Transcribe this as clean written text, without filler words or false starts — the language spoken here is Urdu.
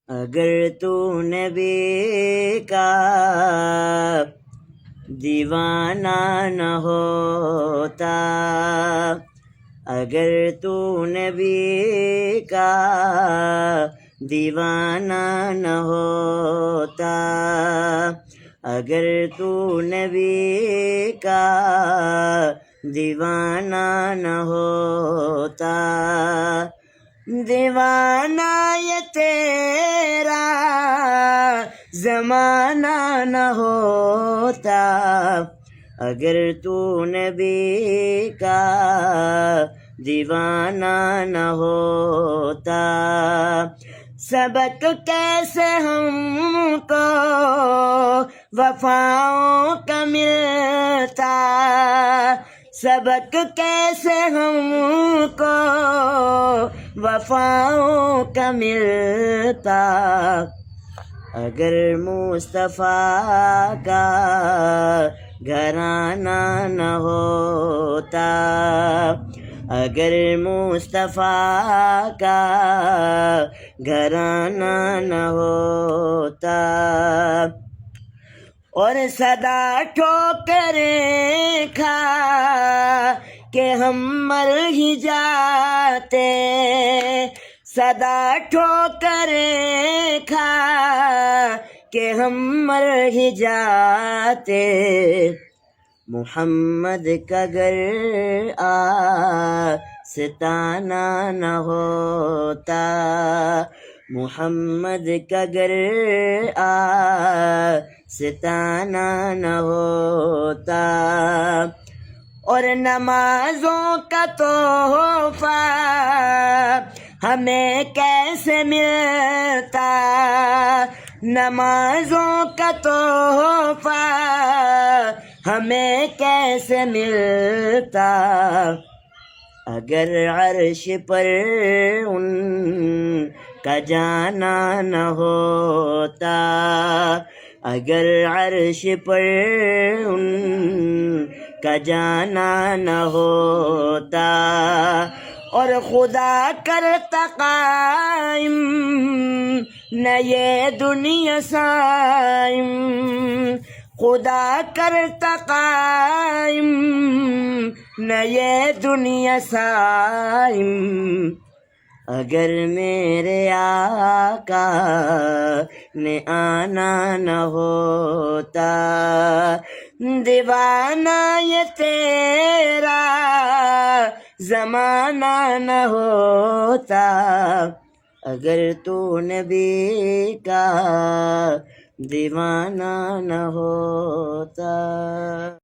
اگر تو نبی کا دیوانہ نہ ہوتا، اگر تو نبی کا دیوانہ نہ ہوتا، اگر تو نبی کا دیوانہ نہ ہوتا، دیوانہ یہ تیرا زمانہ نہ ہوتا، اگر تو نبی کا دیوانہ نہ ہوتا، سبق کیسے ہم کو وفاؤں کا ملتا، سبق کیسے ہم کو وفاؤں کا ملتا، اگر مصطفیٰ کا گھرانہ نہ ہوتا، اگر مصطفیٰ کا گھرانہ نہ ہوتا، اور صدا ٹھوکریں کھا کہ ہم مر ہی جاتے، صدا ٹھوکریں کھا کہ ہم مر ہی جاتے، محمد کا گر آستانہ نہ ہوتا، محمد کا گر آستانہ نہ ہوتا، اور نمازوں کا تحفہ ہمیں کیسے ملتا، نمازوں کا تحفہ ہمیں کیسے ملتا، اگر عرش پر ان کا جانا نہ ہوتا، اگر عرش پر ان کا جانا نہ ہوتا، اور خدا کرتا قائم نہ یہ دنیا سائم، خدا کرتا قائم نہ یہ دنیا سائم، اگر میرے آقا نے آنا نہ ہوتا، دیوانہ یہ تیرا زمانہ نہ ہوتا، اگر تو نبی کا دیوانہ نہ ہوتا۔